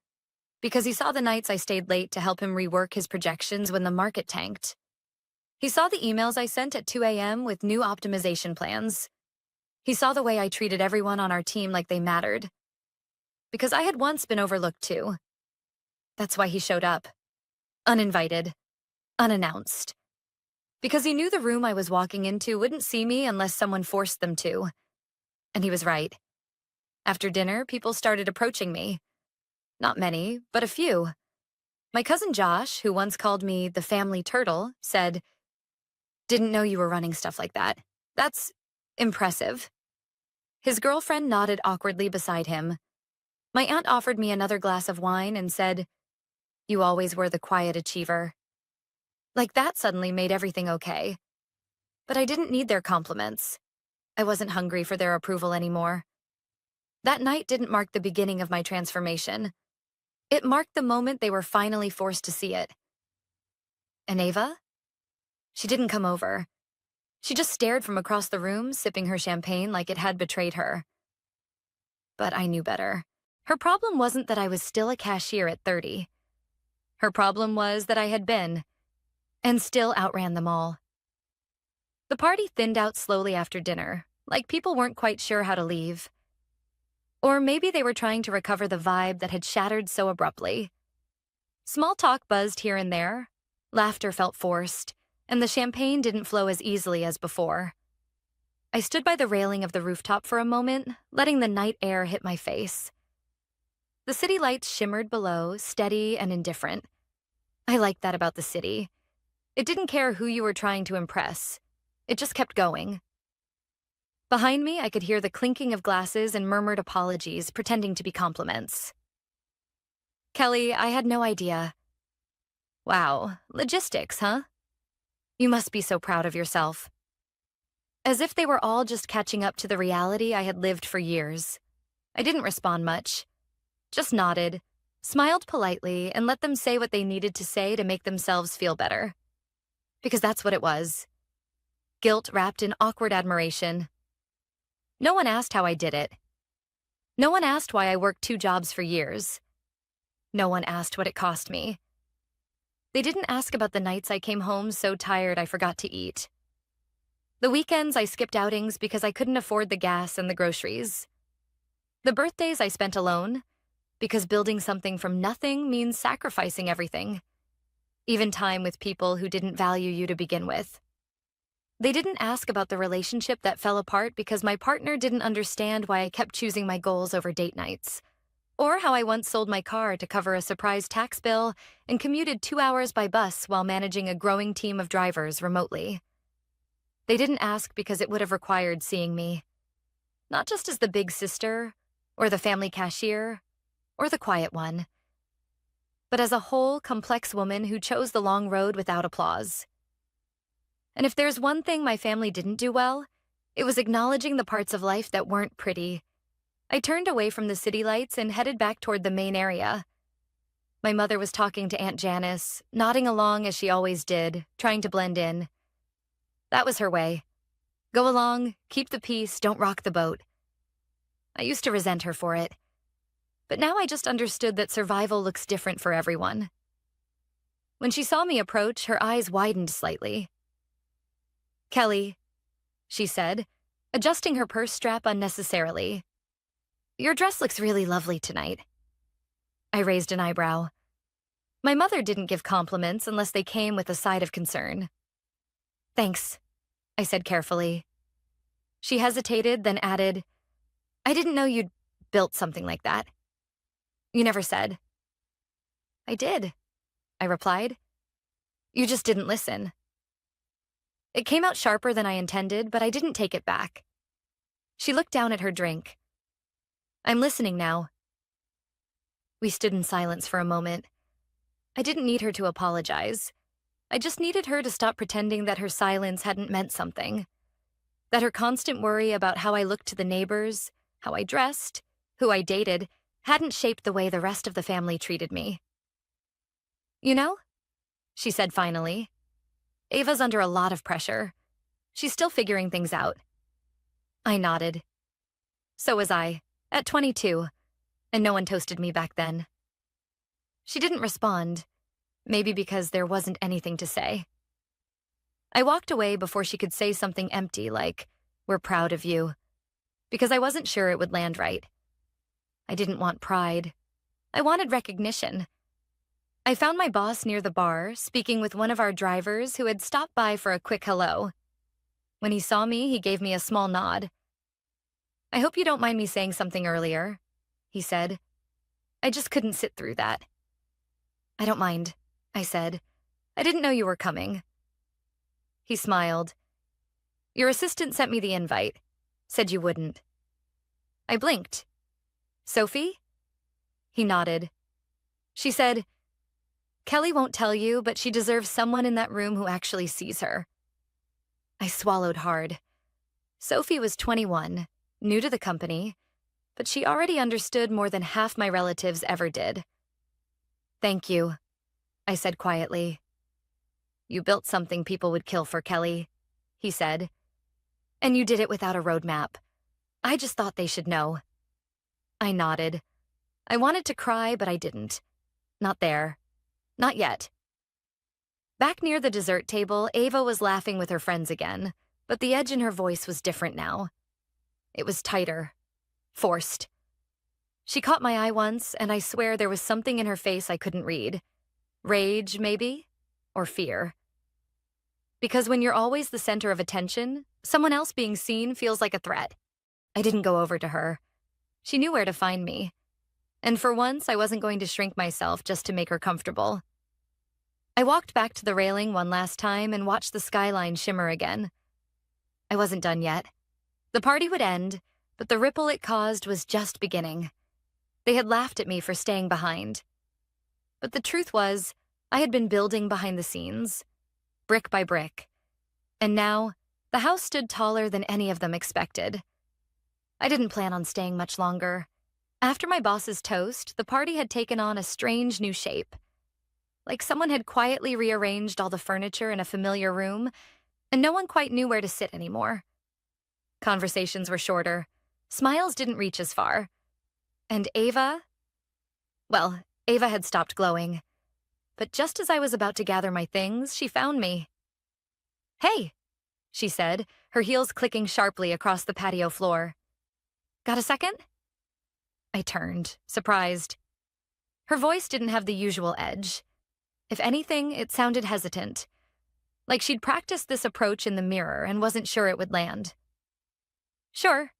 because he saw the nights I stayed late to help him rework his projections when the market tanked. He saw the emails I sent at 2 a.m. with new optimization plans. He saw the way I treated everyone on our team like they mattered. Because I had once been overlooked too. That's why he showed up. Uninvited. Unannounced. Because he knew the room I was walking into wouldn't see me unless someone forced them to. And he was right. After dinner, people started approaching me. Not many, but a few. My cousin Josh, who once called me the family turtle, said, "Didn't know you were running stuff like that. That's impressive." His girlfriend nodded awkwardly beside him. My aunt offered me another glass of wine and said, "You always were the quiet achiever." Like that suddenly made everything okay. But I didn't need their compliments. I wasn't hungry for their approval anymore. That night didn't mark the beginning of my transformation. It marked the moment they were finally forced to see it. And Ava? She didn't come over. She just stared from across the room, sipping her champagne like it had betrayed her. But I knew better. Her problem wasn't that I was still a cashier at 30. Her problem was that I had been, and still outran them all. The party thinned out slowly after dinner, like people weren't quite sure how to leave. Or maybe they were trying to recover the vibe that had shattered so abruptly. Small talk buzzed here and there, laughter felt forced, and the champagne didn't flow as easily as before. I stood by the railing of the rooftop for a moment, letting the night air hit my face. The city lights shimmered below, steady and indifferent. I liked that about the city. It didn't care who you were trying to impress. It just kept going. Behind me, I could hear the clinking of glasses and murmured apologies, pretending to be compliments. Kelly, I had no idea. Wow, logistics, huh? You must be so proud of yourself. As if they were all just catching up to the reality I had lived for years. I didn't respond much. Just nodded, smiled politely, and let them say what they needed to say to make themselves feel better. Because that's what it was. Guilt wrapped in awkward admiration. No one asked how I did it. No one asked why I worked 2 jobs for years. No one asked what it cost me. They didn't ask about the nights I came home so tired I forgot to eat. The weekends I skipped outings because I couldn't afford the gas and the groceries. The birthdays I spent alone, because building something from nothing means sacrificing everything, even time with people who didn't value you to begin with. They didn't ask about the relationship that fell apart because my partner didn't understand why I kept choosing my goals over date nights, or how I once sold my car to cover a surprise tax bill and commuted 2 hours by bus while managing a growing team of drivers remotely. They didn't ask because it would have required seeing me, not just as the big sister, or the family cashier, or the quiet one, but as a whole, complex woman who chose the long road without applause. And if there's one thing my family didn't do well, it was acknowledging the parts of life that weren't pretty. I turned away from the city lights and headed back toward the main area. My mother was talking to Aunt Janice, nodding along as she always did, trying to blend in. That was her way. Go along, keep the peace, don't rock the boat. I used to resent her for it. But now I just understood that survival looks different for everyone. When she saw me approach, her eyes widened slightly. Kelly, she said, adjusting her purse strap unnecessarily. Your dress looks really lovely tonight. I raised an eyebrow. My mother didn't give compliments unless they came with a side of concern. Thanks, I said carefully. She hesitated, then added, I didn't know you'd built something like that. You never said. I did, I replied. You just didn't listen. It came out sharper than I intended, but I didn't take it back. She looked down at her drink. I'm listening now. We stood in silence for a moment. I didn't need her to apologize. I just needed her to stop pretending that her silence hadn't meant something. That her constant worry about how I looked to the neighbors, how I dressed, who I dated, hadn't shaped the way the rest of the family treated me. You know, she said finally, Ava's under a lot of pressure. She's still figuring things out. I nodded. So was I, at 22, and no one toasted me back then. She didn't respond, maybe because there wasn't anything to say. I walked away before she could say something empty like, we're proud of you, because I wasn't sure it would land right. I didn't want pride. I wanted recognition. I found my boss near the bar, speaking with one of our drivers who had stopped by for a quick hello. When he saw me, he gave me a small nod. I hope you don't mind me saying something earlier, he said. I just couldn't sit through that. I don't mind, I said. I didn't know you were coming. He smiled. Your assistant sent me the invite, said you wouldn't. I blinked. Sophie? He nodded. She said, Kelly won't tell you, but she deserves someone in that room who actually sees her. I swallowed hard. Sophie was 21, new to the company, but she already understood more than half my relatives ever did. "Thank you," I said quietly. "You built something people would kill for, Kelly," he said. "And you did it without a roadmap. I just thought they should know." I nodded. I wanted to cry, but I didn't. Not there. Not yet. Back near the dessert table, Ava was laughing with her friends again, but the edge in her voice was different now. It was tighter. Forced. She caught my eye once, and I swear there was something in her face I couldn't read. Rage, maybe? Or fear. Because when you're always the center of attention, someone else being seen feels like a threat. I didn't go over to her. She knew where to find me. And for once, I wasn't going to shrink myself just to make her comfortable. I walked back to the railing one last time and watched the skyline shimmer again. I wasn't done yet. The party would end, but the ripple it caused was just beginning. They had laughed at me for staying behind. But the truth was, I had been building behind the scenes, brick by brick. And now, the house stood taller than any of them expected. I didn't plan on staying much longer. After my boss's toast, the party had taken on a strange new shape. Like someone had quietly rearranged all the furniture in a familiar room, and no one quite knew where to sit anymore. Conversations were shorter. Smiles didn't reach as far. And Ava? Well, Ava had stopped glowing. But just as I was about to gather my things, she found me. "Hey," she said, her heels clicking sharply across the patio floor. "Got a second?" I turned, surprised. Her voice didn't have the usual edge. If anything, it sounded hesitant. Like she'd practiced this approach in the mirror and wasn't sure it would land. "Sure,"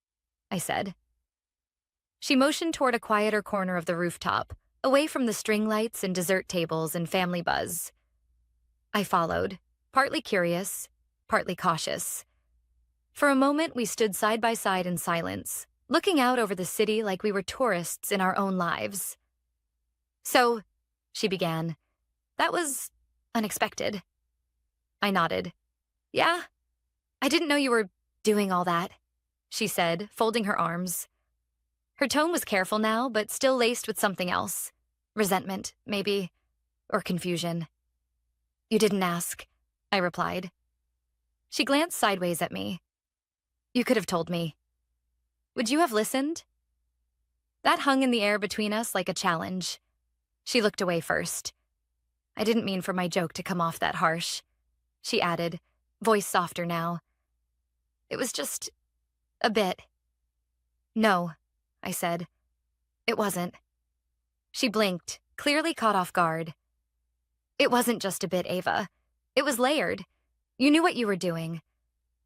I said. She motioned toward a quieter corner of the rooftop, away from the string lights and dessert tables and family buzz. I followed, partly curious, partly cautious. For a moment, we stood side by side in silence, looking out over the city like we were tourists in our own lives. "So," she began, "that was unexpected." I nodded. "Yeah? I didn't know you were doing all that," she said, folding her arms. Her tone was careful now, but still laced with something else. Resentment, maybe, or confusion. "You didn't ask," I replied. She glanced sideways at me. "You could have told me. Would you have listened?" That hung in the air between us like a challenge. She looked away first. "I didn't mean for my joke to come off that harsh," she added, voice softer now. "It was just a bit." "No," I said. "It wasn't." She blinked, clearly caught off guard. "It wasn't just a bit, Ava. It was layered. You knew what you were doing.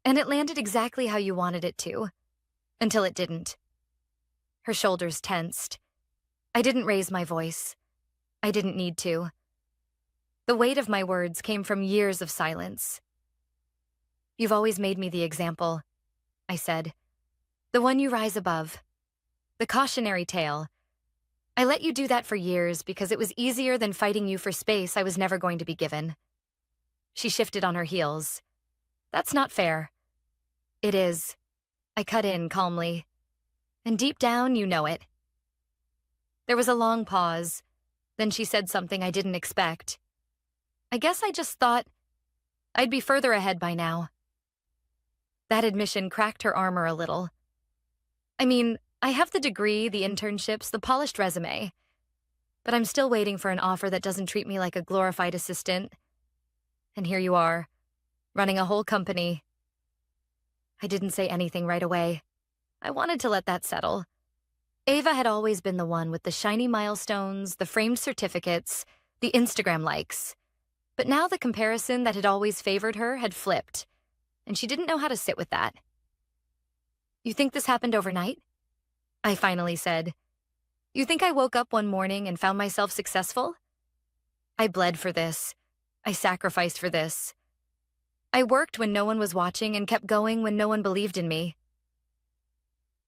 And it landed exactly how you wanted it to. Until it didn't." Her shoulders tensed. I didn't raise my voice. I didn't need to. The weight of my words came from years of silence. "You've always made me the example," I said. "The one you rise above. The cautionary tale. I let you do that for years because it was easier than fighting you for space I was never going to be given." She shifted on her heels. "That's not fair." "It is." I cut in calmly. "And deep down, you know it." There was a long pause. Then she said something I didn't expect. "I guess I just thought I'd be further ahead by now." That admission cracked her armor a little. I mean, I have the degree, the internships, the polished resume. But I'm still waiting for an offer that doesn't treat me like a glorified assistant. And here you are, running a whole company. I didn't say anything right away. I wanted to let that settle. Ava had always been the one with the shiny milestones, the framed certificates, the Instagram likes. But now the comparison that had always favored her had flipped, and she didn't know how to sit with that. "You think this happened overnight?" I finally said. "You think I woke up one morning and found myself successful? I bled for this. I sacrificed for this. I worked when no one was watching and kept going when no one believed in me."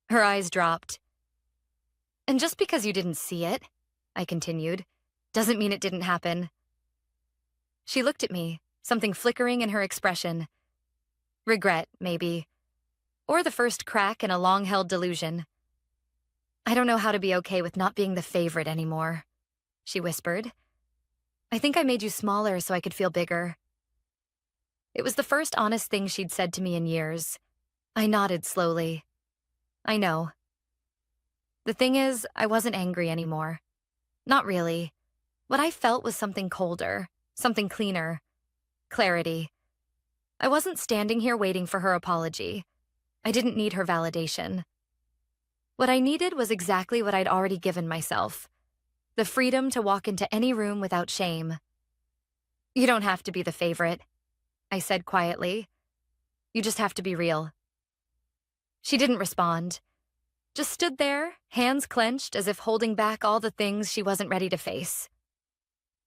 Her eyes dropped. "And just because you didn't see it," I continued, "doesn't mean it didn't happen." She looked at me, something flickering in her expression. Regret, maybe. or the first crack in a long-held delusion. "I don't know how to be okay with not being the favorite anymore," she whispered. "I think I made you smaller so I could feel bigger." It was the first honest thing she'd said to me in years. I nodded slowly. "I know." The thing is, I wasn't angry anymore. Not really. What I felt was something colder, something cleaner. Clarity. I wasn't standing here waiting for her apology. I didn't need her validation. What I needed was exactly what I'd already given myself: the freedom to walk into any room without shame. "You don't have to be the favorite," I said quietly. "You just have to be real." She didn't respond, just stood there, hands clenched as if holding back all the things she wasn't ready to face.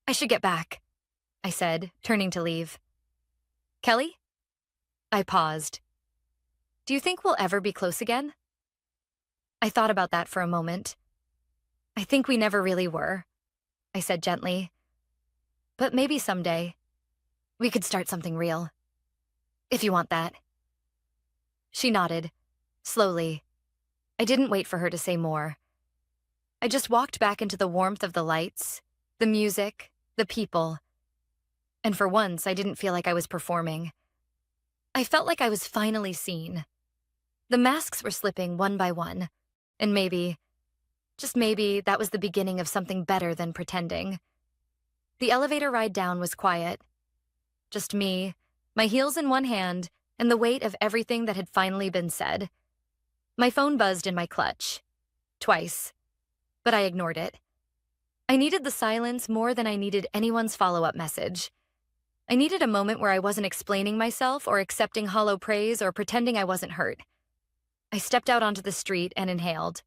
"I should get back," I said, turning to leave. "Kelly?" I paused. "Do you think we'll ever be close again?" I thought about that for a moment. "I think we never really were," I said gently. "But maybe someday, we could start something real. If you want that." She nodded, slowly. I didn't wait for her to say more. I just walked back into the warmth of the lights, the music, the people. And for once, I didn't feel like I was performing. I felt like I was finally seen. The masks were slipping one by one, and maybe, just maybe, that was the beginning of something better than pretending. The elevator ride down was quiet. Just me, my heels in one hand, and the weight of everything that had finally been said. My phone buzzed in my clutch. Twice. But I ignored it. I needed the silence more than I needed anyone's follow-up message. I needed a moment where I wasn't explaining myself or accepting hollow praise or pretending I wasn't hurt. I stepped out onto the street and inhaled.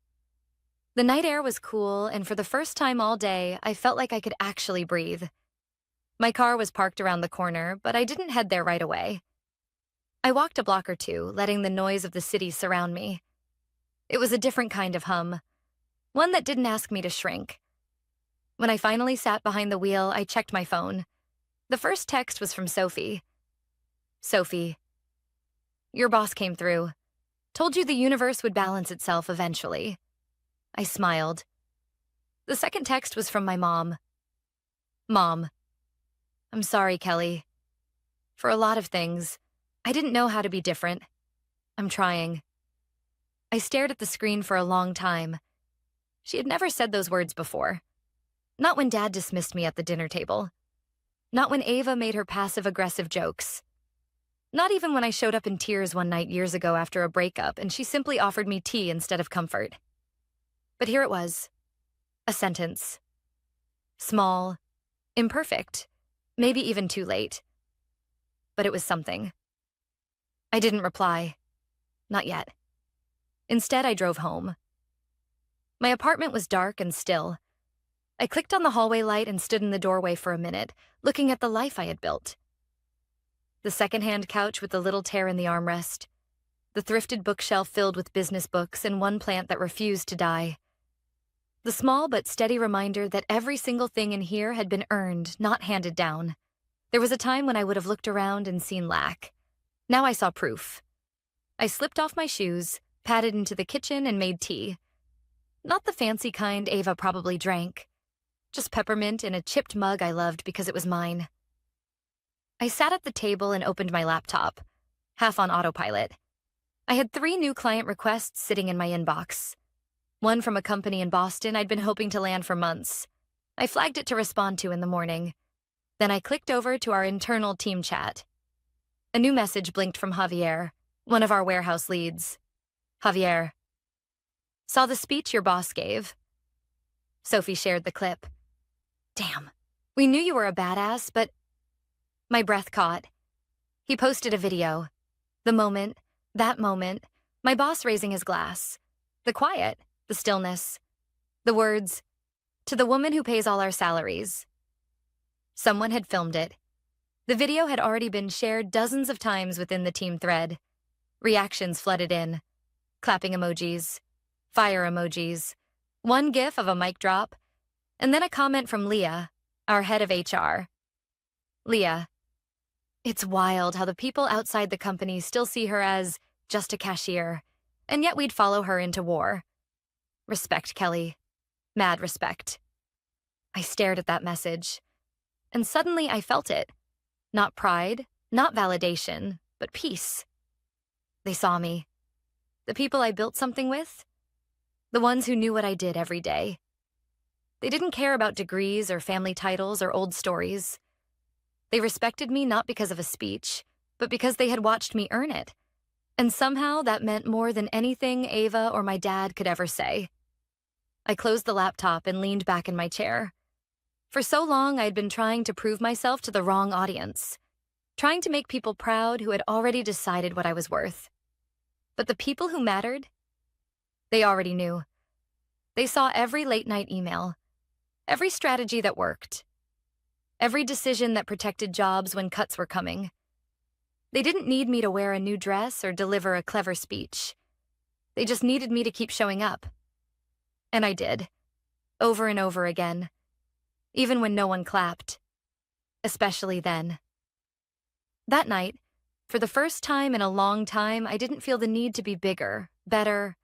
The night air was cool, and for the first time all day, I felt like I could actually breathe. My car was parked around the corner, but I didn't head there right away. I walked a block or two, letting the noise of the city surround me. It was a different kind of hum, one that didn't ask me to shrink. When I finally sat behind the wheel, I checked my phone. The first text was from Sophie. "Sophie, your boss came through. Told you the universe would balance itself eventually." I smiled. The second text was from my mom. "Mom, I'm sorry, Kelly. For a lot of things, I didn't know how to be different. I'm trying." I stared at the screen for a long time. She had never said those words before. Not when Dad dismissed me at the dinner table. Not when Ava made her passive-aggressive jokes. Not even when I showed up in tears one night years ago after a breakup and she simply offered me tea instead of comfort. But here it was. A sentence. Small, imperfect, maybe even too late. But it was something. I didn't reply. Not yet. Instead, I drove home. My apartment was dark and still. I clicked on the hallway light and stood in the doorway for a minute, looking at the life I had built. The secondhand couch with the little tear in the armrest, the thrifted bookshelf filled with business books and one plant that refused to die. The small but steady reminder that every single thing in here had been earned, not handed down. There was a time when I would have looked around and seen lack. Now I saw proof. I slipped off my shoes, padded into the kitchen, and made tea. Not the fancy kind Ava probably drank. Just peppermint in a chipped mug I loved because it was mine. I sat at the table and opened my laptop, half on autopilot. I had 3 new client requests sitting in my inbox. One from a company in Boston I'd been hoping to land for months. I flagged it to respond to in the morning. Then I clicked over to our internal team chat. A new message blinked from Javier, one of our warehouse leads. "Javier, saw the speech your boss gave." Sophie shared the clip. "Damn, we knew you were a badass, but..." My breath caught. He posted a video. The moment, that moment, my boss raising his glass. The quiet, the stillness. The words, "To the woman who pays all our salaries." Someone had filmed it. The video had already been shared dozens of times within the team thread. Reactions flooded in. Clapping emojis, fire emojis, one gif of a mic drop, and then a comment from Leah, our head of HR. Leah: "It's wild how the people outside the company still see her as just a cashier, and yet we'd follow her into war. Respect, Kelly. Mad respect. I stared at that message, and suddenly I felt it. Not pride, not validation, but peace. They saw me. The people I built something with. The ones who knew what I did every day. They didn't care about degrees or family titles or old stories. They respected me not because of a speech, but because they had watched me earn it. And somehow that meant more than anything Ava or my dad could ever say. I closed the laptop and leaned back in my chair. For so long, I had been trying to prove myself to the wrong audience, trying to make people proud who had already decided what I was worth. But the people who mattered, they already knew. They saw every late-night email, every strategy that worked, every decision that protected jobs when cuts were coming. They didn't need me to wear a new dress or deliver a clever speech. They just needed me to keep showing up. And I did, over and over again, even when no one clapped, especially then. That night, for the first time in a long time, I didn't feel the need to be bigger, better,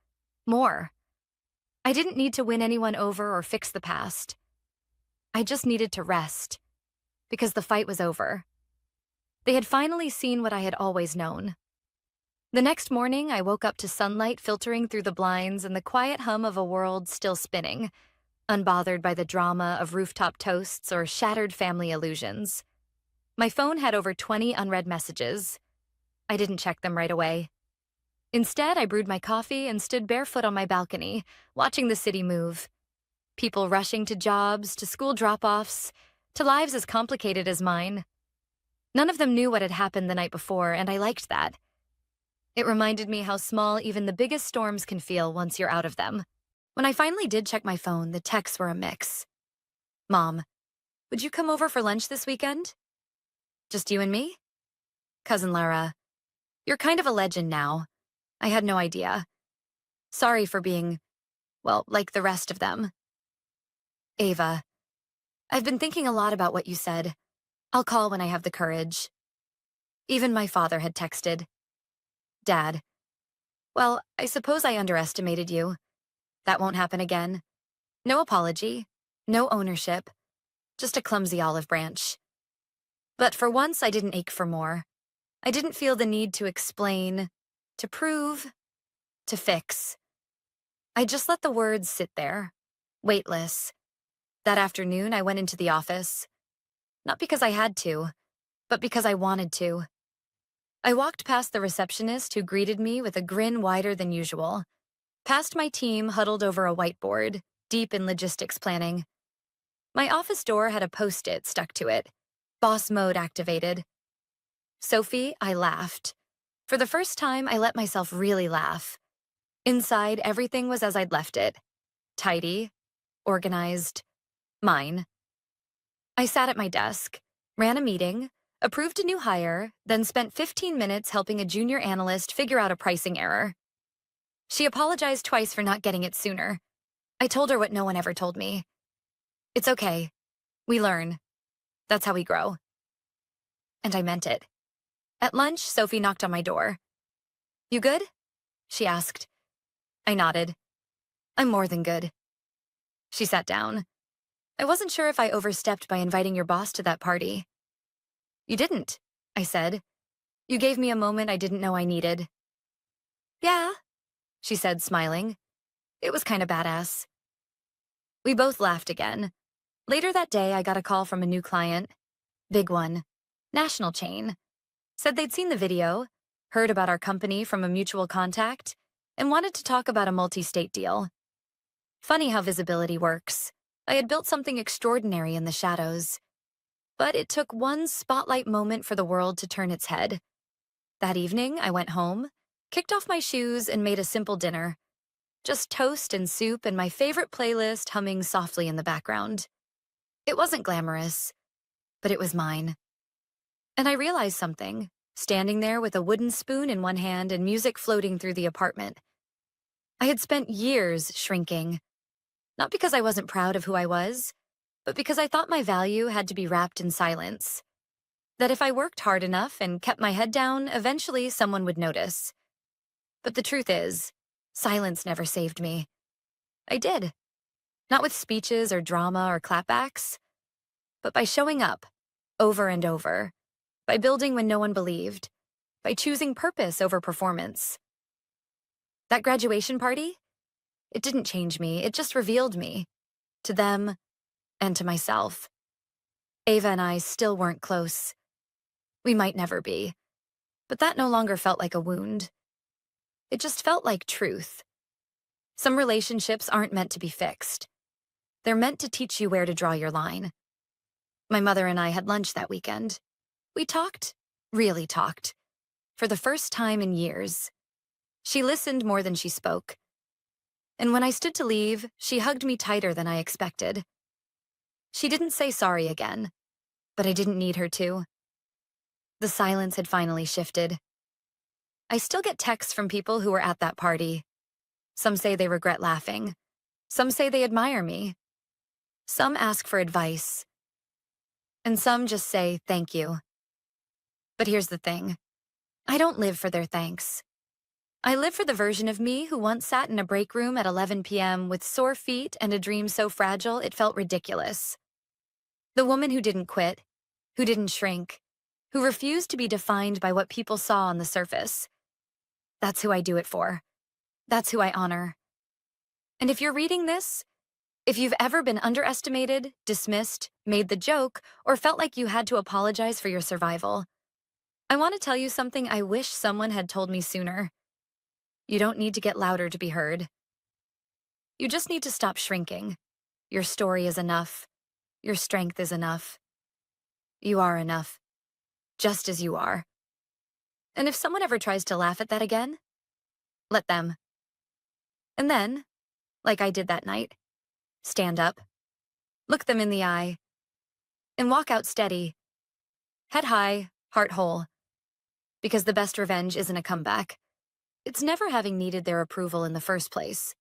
more. I didn't need to win anyone over or fix the past. I just needed to rest, because the fight was over. They had finally seen what I had always known. The next morning, I woke up to sunlight filtering through the blinds and the quiet hum of a world still spinning, unbothered by the drama of rooftop toasts or shattered family illusions. My phone had over 20 unread messages. I didn't check them right away. Instead, I brewed my coffee and stood barefoot on my balcony, watching the city move. People rushing to jobs, to school drop-offs, to lives as complicated as mine. None of them knew what had happened the night before, and I liked that. It reminded me how small even the biggest storms can feel once you're out of them. When I finally did check my phone, the texts were a mix. Mom, would you come over for lunch this weekend? Just you and me? Cousin Lara, you're kind of a legend now. I had no idea. Sorry for being, well, like the rest of them. Ava, I've been thinking a lot about what you said. I'll call when I have the courage. Even my father had texted. Dad, well, I suppose I underestimated you. That won't happen again. No apology, no ownership, just a clumsy olive branch. But for once, I didn't ache for more. I didn't feel the need to explain, to prove, to fix. I just let the words sit there, weightless. That afternoon, I went into the office. Not because I had to, but because I wanted to. I walked past the receptionist who greeted me with a grin wider than usual, past my team huddled over a whiteboard, deep in logistics planning. My office door had a post-it stuck to it, boss mode activated. Sophie, I laughed. For the first time, I let myself really laugh. Inside, everything was as I'd left it. Tidy, organized, mine. I sat at my desk, ran a meeting, approved a new hire, then spent 15 minutes helping a junior analyst figure out a pricing error. She apologized twice for not getting it sooner. I told her what no one ever told me. It's okay. We learn. That's how we grow. And I meant it. At lunch, Sophie knocked on my door. You good? She asked. I nodded. I'm more than good. She sat down. I wasn't sure if I overstepped by inviting your boss to that party. You didn't, I said. You gave me a moment I didn't know I needed. Yeah, she said, smiling. It was kind of badass. We both laughed again. Later that day, I got a call from a new client. Big one. National chain. Said they'd seen the video, heard about our company from a mutual contact, and wanted to talk about a multi-state deal. Funny how visibility works. I had built something extraordinary in the shadows. But it took one spotlight moment for the world to turn its head. That evening, I went home, kicked off my shoes, and made a simple dinner. Just toast and soup and my favorite playlist humming softly in the background. It wasn't glamorous, but it was mine. And I realized something, standing there with a wooden spoon in one hand and music floating through the apartment. I had spent years shrinking. Not because I wasn't proud of who I was, but because I thought my value had to be wrapped in silence. That if I worked hard enough and kept my head down, eventually someone would notice. But the truth is, silence never saved me. I did. Not with speeches or drama or clapbacks, but by showing up, over and over, by building when no one believed, by choosing purpose over performance. That graduation party, it didn't change me, it just revealed me, to them and to myself. Ava and I still weren't close. We might never be, but that no longer felt like a wound. It just felt like truth. Some relationships aren't meant to be fixed. They're meant to teach you where to draw your line. My mother and I had lunch that weekend. We talked, really talked, for the first time in years. She listened more than she spoke. And when I stood to leave, she hugged me tighter than I expected. She didn't say sorry again, but I didn't need her to. The silence had finally shifted. I still get texts from people who were at that party. Some say they regret laughing. Some say they admire me. Some ask for advice. And some just say thank you. But here's the thing. I don't live for their thanks. I live for the version of me who once sat in a break room at 11 p.m. with sore feet and a dream so fragile it felt ridiculous. The woman who didn't quit, who didn't shrink, who refused to be defined by what people saw on the surface. That's who I do it for. That's who I honor. And if you're reading this, if you've ever been underestimated, dismissed, made the joke, or felt like you had to apologize for your survival, I want to tell you something I wish someone had told me sooner. You don't need to get louder to be heard. You just need to stop shrinking. Your story is enough. Your strength is enough. You are enough, just as you are. And if someone ever tries to laugh at that again, let them. And then, like I did that night, stand up, look them in the eye, and walk out steady, head high, heart whole. Because the best revenge isn't a comeback. It's never having needed their approval in the first place.